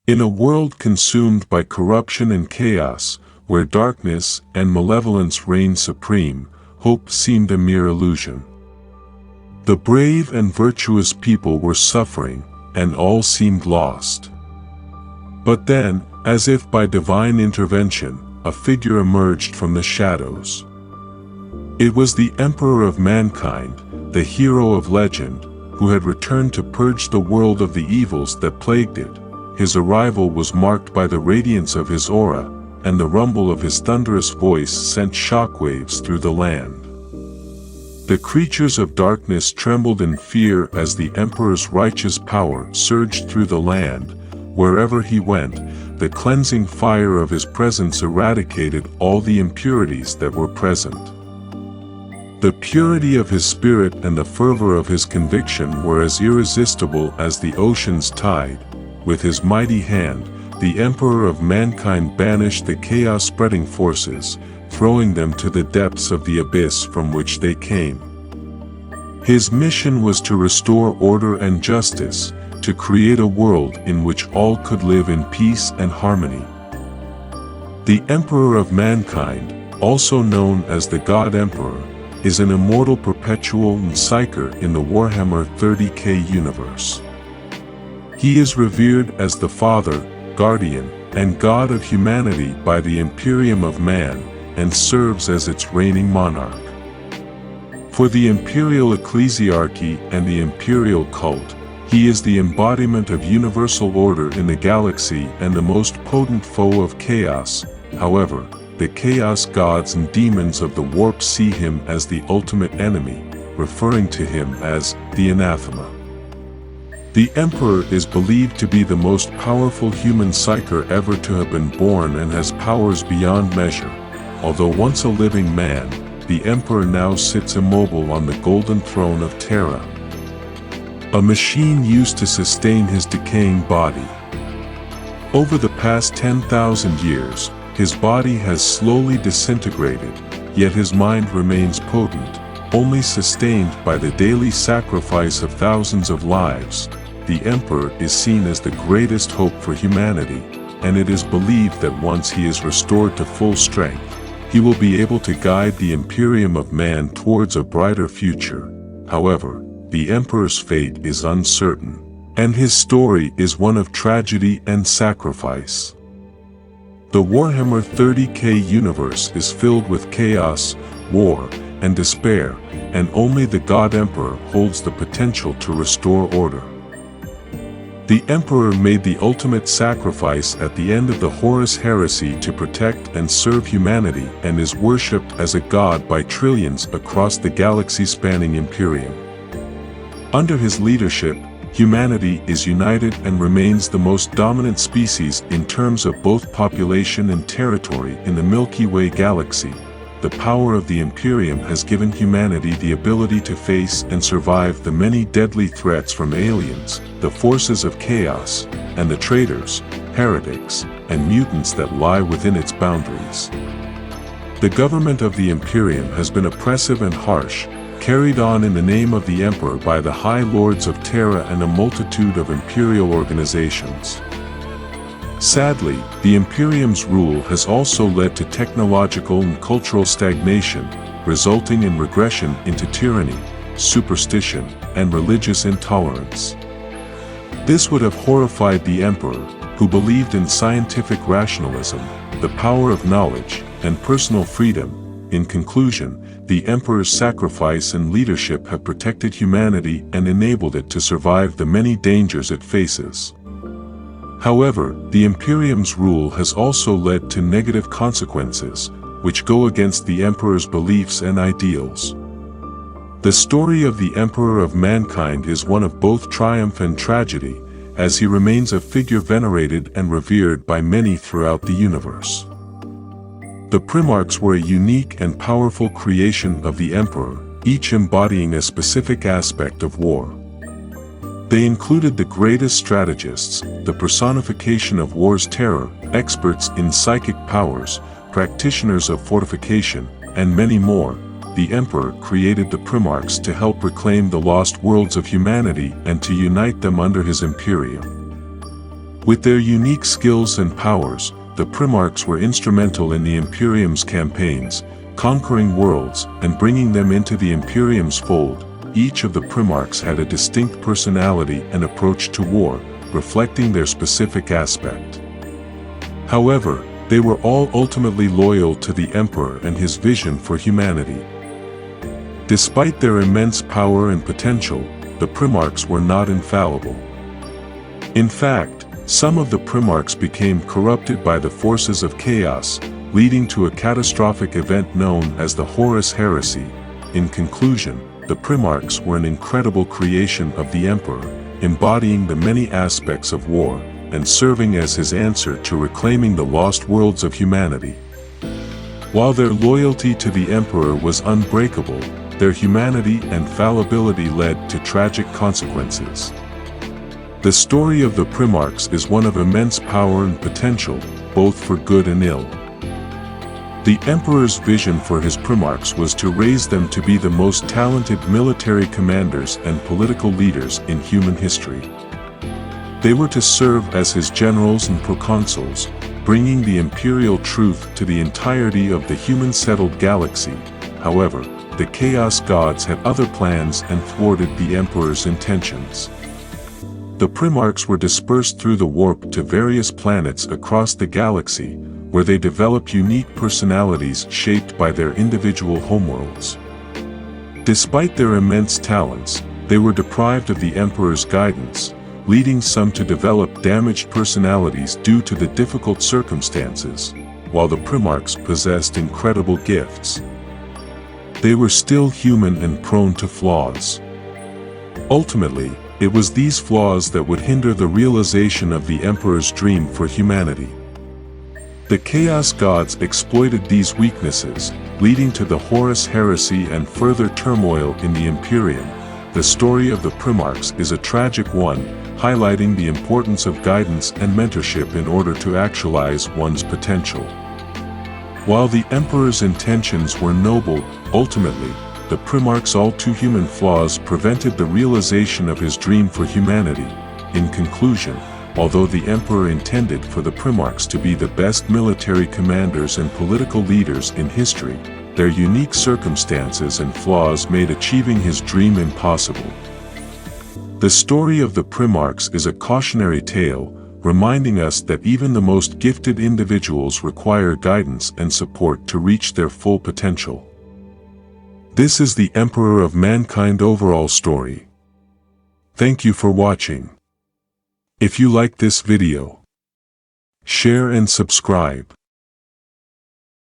In a world consumed by corruption and chaos, where darkness and malevolence reigned supreme, hope seemed a mere illusion. The brave and virtuous people were suffering, and all seemed lost. But then, as if by divine intervention, a figure emerged from the shadows. It was the Emperor of Mankind, the hero of legend, who had returned to purge the world of the evils that plagued it. His arrival was marked by the radiance of his aura, and the rumble of his thunderous voice sent shockwaves through the land. The creatures of darkness trembled in fear as the Emperor's righteous power surged through the land. Wherever he went, the cleansing fire of his presence eradicated all the impurities that were present. The purity of his spirit and the fervor of his conviction were as irresistible as the ocean's tide. With his mighty hand, the Emperor of Mankind banished the chaos-spreading forces, throwing them to the depths of the abyss from which they came. His mission was to restore order and justice, to create a world in which all could live in peace and harmony. The Emperor of Mankind, also known as the God Emperor, is an immortal perpetual psyker in the Warhammer 30k universe. He is revered as the Father, Guardian, and God of humanity by the Imperium of Man, and serves as its reigning monarch. For the Imperial Ecclesiarchy and the Imperial Cult, he is the embodiment of universal order in the galaxy and the most potent foe of chaos. However, the chaos gods and demons of the warp see him as the ultimate enemy, referring to him as the anathema. The Emperor is believed to be the most powerful human psyker ever to have been born and has powers beyond measure. Although once a living man, the Emperor now sits immobile on the golden throne of Terra, a machine used to sustain his decaying body. Over the past 10,000 years, his body has slowly disintegrated, yet his mind remains potent, only sustained by the daily sacrifice of thousands of lives. The Emperor is seen as the greatest hope for humanity, and it is believed that once he is restored to full strength, he will be able to guide the Imperium of Man towards a brighter future. However, the Emperor's fate is uncertain, and his story is one of tragedy and sacrifice. The Warhammer 30k universe is filled with chaos, war, and despair, and only the God Emperor holds the potential to restore order. The Emperor made the ultimate sacrifice at the end of the Horus heresy to protect and serve humanity and is worshipped as a god by trillions across the galaxy-spanning Imperium. Under his leadership, humanity is united and remains the most dominant species in terms of both population and territory in the Milky Way galaxy. The power of the Imperium has given humanity the ability to face and survive the many deadly threats from aliens, the forces of chaos, and the traitors, heretics, and mutants that lie within its boundaries. The government of the Imperium has been oppressive and harsh, carried on in the name of the Emperor by the High Lords of Terra and a multitude of imperial organizations. Sadly, the Imperium's rule has also led to technological and cultural stagnation, resulting in regression into tyranny, superstition, and religious intolerance. This would have horrified the Emperor, who believed in scientific rationalism, the power of knowledge, and personal freedom. In conclusion, the Emperor's sacrifice and leadership have protected humanity and enabled it to survive the many dangers it faces. However, the Imperium's rule has also led to negative consequences, which go against the Emperor's beliefs and ideals. The story of the Emperor of Mankind is one of both triumph and tragedy, as he remains a figure venerated and revered by many throughout the universe. The Primarchs were a unique and powerful creation of the Emperor, each embodying a specific aspect of war. They included the greatest strategists, the personification of war's terror, experts in psychic powers, practitioners of fortification, and many more. The Emperor created the Primarchs to help reclaim the lost worlds of humanity and to unite them under his Imperium. With their unique skills and powers, the Primarchs were instrumental in the Imperium's campaigns, conquering worlds and bringing them into the Imperium's fold. Each of the Primarchs had a distinct personality and approach to war, reflecting their specific aspect. However, they were all ultimately loyal to the Emperor and his vision for humanity. Despite their immense power and potential, the Primarchs were not infallible. In fact, some of the Primarchs became corrupted by the forces of chaos, leading to a catastrophic event known as the Horus Heresy. In conclusion, the Primarchs were an incredible creation of the Emperor, embodying the many aspects of war, and serving as his answer to reclaiming the lost worlds of humanity. While their loyalty to the Emperor was unbreakable, their humanity and fallibility led to tragic consequences. The story of the Primarchs is one of immense power and potential, both for good and ill. The Emperor's vision for his Primarchs was to raise them to be the most talented military commanders and political leaders in human history. They were to serve as his generals and proconsuls, bringing the imperial truth to the entirety of the human-settled galaxy. However, the Chaos Gods had other plans and thwarted the Emperor's intentions. The Primarchs were dispersed through the warp to various planets across the galaxy, where they developed unique personalities shaped by their individual homeworlds. Despite their immense talents, they were deprived of the Emperor's guidance, leading some to develop damaged personalities due to the difficult circumstances, while the Primarchs possessed incredible gifts. They were still human and prone to flaws. Ultimately, it was these flaws that would hinder the realization of the Emperor's dream for humanity. The Chaos Gods exploited these weaknesses, leading to the Horus Heresy and further turmoil in the Imperium. The story of the Primarchs is a tragic one, highlighting the importance of guidance and mentorship in order to actualize one's potential. While the Emperor's intentions were noble, ultimately, the Primarch's all-too-human flaws prevented the realization of his dream for humanity. In conclusion, although the Emperor intended for the Primarchs to be the best military commanders and political leaders in history, their unique circumstances and flaws made achieving his dream impossible. The story of the Primarchs is a cautionary tale, reminding us that even the most gifted individuals require guidance and support to reach their full potential. This is the Emperor of Mankind overall story. Thank you for watching. If you like this video, share and subscribe.